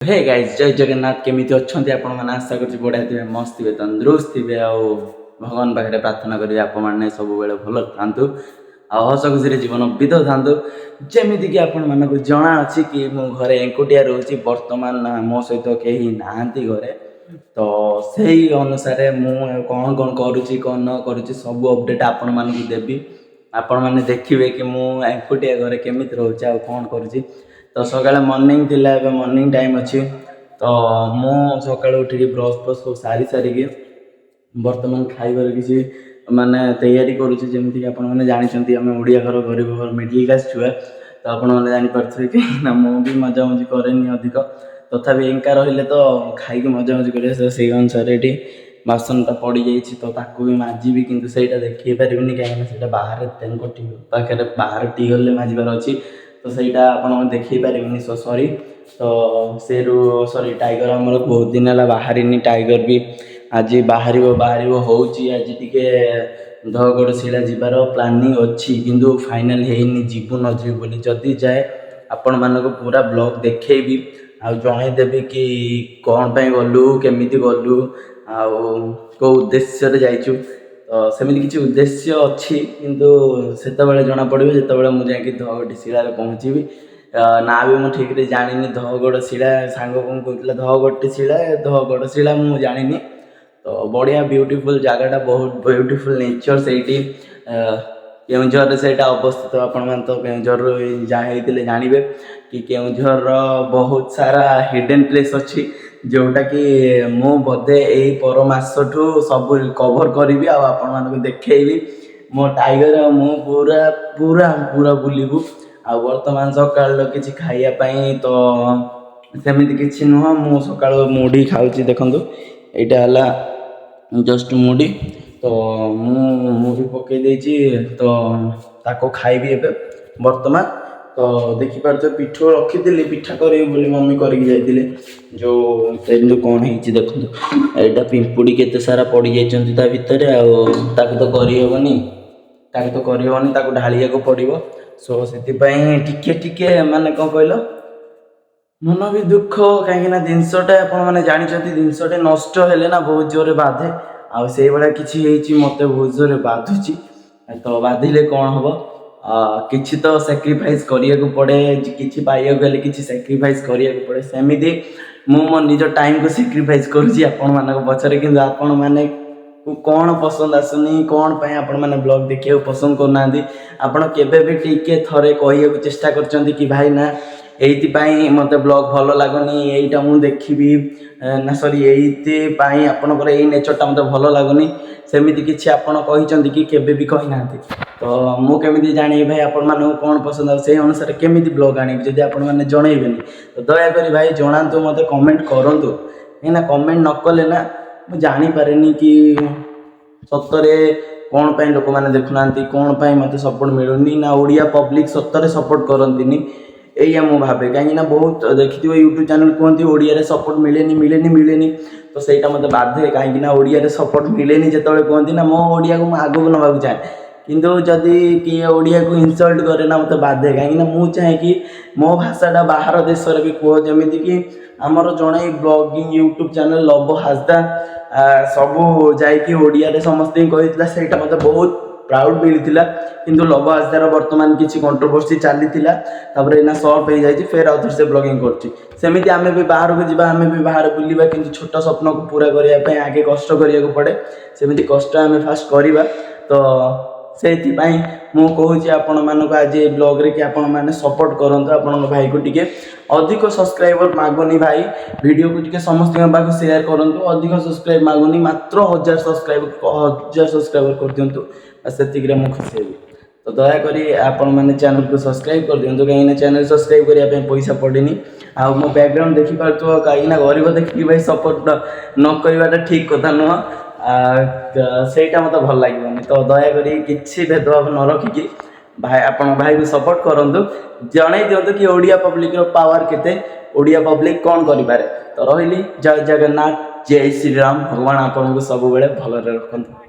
Hey guys जय जगन्नाथ केमिति अच्छे आपण मैंने आशा कर बढ़िया थे मस्त थे तंदुरुस्त थे भगवान पाखे प्रार्थना करेंगे आपण मैंने सब भल था हस खुशी जीवन बीत था जमीक कि आपण मानक जना अच्छी कि मु घरे एकुटिया रोचे बर्तमान मो सहित कहीं नहांती घरे तो सही अनुसार मु कौन कौन करुच्ची कौन न करुच्ची सब अपडेट आपण मानक देवी आपण मैंने देखिए कि मु एकुटिया घरे केमिति रोचे आ कौन करुच्ची तो सकाଳେ मर्निंग थिला एबे मर्निंग टाइम अच्छी तो मु सकाळे उठिक ब्रश फ्रश सब सारी सारिकी बर्तमान खाइबार किसी माने तैयारी करुच्छे जमीक आपण मैंने जानते आम ओडिया घर गरीब घर मिडिल क्लास छुआ तो आपण मैंने जानीपारे कि ना मु भी मजा मजी कैनि अधिक तथापि एंका रहिले तो खाई मजा मजी कर से अनुसार ये बासनटा पड़ जाइए तो ताकू भी माजिबी किंतु सेटा देखी पारिनी कहीं बाहर पाखे बाहर टीगल माजिबार अच्छी तो सहीटा आप देखी पारे सॉरी तो से सॉरी टाइगर आमर बहुत दिन है बाहरी टाइगर भी आज बाहर बाहर होची आज टी धगड़ शिला जीवार प्लानिंग अच्छी किंतु फाइनाल है जीवु न जीव बोली जदि जाए आपण मानक पूरा ब्लॉग देखेबी आ जनईदेवी कि कौन पे गलु केमिति गलु आ को उद्देश्य जाइचु तो सेमती किसी उद्देश्य अच्छी किंतु सेतबेले जना पड़ो जितेबाला मुझे धगड़ शिला पहुँची ना भी मुझे ठीक से जानी धगड़ शिला सांग कौन कहला धगड़ शिला मुझे जानी तो बढ़िया ब्यूटीफुल जगटा बहुत ब्यूटीफुल नेचर से केउझर से अवस्थित आपण मैंने तो केउझर जहाँ जानवे कि केउझर बहुत सारा हिडन प्लेस अच्छी जोटा कि मु बोधे यही पर मसठू सब कभर करी आपण मानक देखी मो टाइगर मु पूरा पूरा पूरा बुलू आ बर्तमान सकाल किसी खाइबापी तो सेमती किसी नुह मु सका मुढ़ी खाऊँ देखो यहाँ है जस्ट मुढ़ी तो मुढ़ी पकई देती तो ताको खाइबी एबे बर्तमान तो देखिपार पिठू रखी पिठा करी मम्मी करके जाइए जो कौन है देखो यहाँ पिंपुड़ी केते सारा पड़ जा भितर आक तो करहबनी ढालिया पड़ो सो से टिके माने कौन कहल मन भी दुख कहीं जिनसटा आपने जानते जिनसटे नष्ट हेले ना बहुत जोर बाधे आई भाया किसी मत बहुत जोर बाधुची तो बाधिले कौन हम किसी तो सैक्रिफाइस करिया को पड़े किसी पाइया गले किसी सैक्रिफाइस करिया को पड़े सेमिति मु मो निज टाइम को सैक्रिफाइस करुँची आपण मानक पछरे किंतु आपण माने कौन पसंद आसुनी कौन पे आपण माने ब्लॉग देखिए पसंद करना आपण केबे भी टिके थरे कहिया चेष्टा करचंती कि भाई ना एइतिपाई मते ब्लॉग भल लागुनी एइटा मु देखिबी ना सॉरी एइतिपाई आपनकर एइ नेचरटा मते भल लागुनी सेमिति किछि आपण कहिचंती कि केबे भी कहि नांती तो मु केमिति जानि भाई आपण माने कौन पसंद आ से अनुसार केमिति ब्लॉग आनी जदि आपण माने जणैबेनी तो दया करी भाई जणांतु मते कमेंट करंतु एना कमेंट न कले ना मु जानि पारेनी कि सत्तरे कौन पे लोक माने देखुनांती कौन पे मते सपोर्ट मिलुनी ना ओडिया पब्लिक सत्तरे सपोर्ट करंतीनी एया मु भावे कहीं बहुत देखी यूट्यूब चैनल कहती ओडिया सपोर्ट मिलेनी तो सहीटा मत बाधे कहीं ओडिया सपोर्ट मिलेनी जो कहती ना मो ओडिया को आगू नवा चाहे किंतु जदि किए ओडिया को इनसल्ट करे ना मत बाधे कहीं मुझे चाहे कि मो भाषाटा बाहर देश भी कह जमीती कि आमर जड़े blogging YouTube channel love Hansda सबू जाइए समस्त कहता से मत बहुत प्राउड मिलता किंतु लव हासदार बर्तमान किसी कंट्रोवर्सी चली ना सल्व हो जाए फिर आउे से ब्लॉगिंग करमती आम भी बाहर को जावा आम भी बाहर बुलवा कि छोट स्वप्न को पूरा करने आगे कष्ट करा पड़े सेमती कष्ट आम फास्ट करवा तो से मु कहूँ आपण मानक आज ब्लॉग रे कि आपण माने सपोर्ट करंतु आपण भाई को टिके अधिक सब्सक्राइबर मागुनी भाई वीडियो को टिके समस्त पाक शेयर करंतु अधिक सब्सक्राइब मागुनी मात्र 1000 सब्सक्राइबर कर दिंतु से मु खुशी हेबी तो दयाकोरी आपण मैंने चैनल को सब्सक्राइब कर दिंतु कहीं चैनल सब्सक्राइब करने पैसा पड़ेनी आ मो बैकग्राउंड देखी पार्थ कहीं गरीब देखिए भाई सपोर्ट न करवाटा ठीक कथा नुह सेटा मत भल लगे तो दयाकोरी किसी भेदभाव न रखिकी भाई आपण भाई को सपोर्ट करंतु जणई दिंतु कि ओडिया पब्लिक रो पावर केते ओडिया पब्लिक कौन करिपारे तो रहिली जय जगन्नाथ जय श्री राम भगवान आपन को सब बेले भल रखंतु।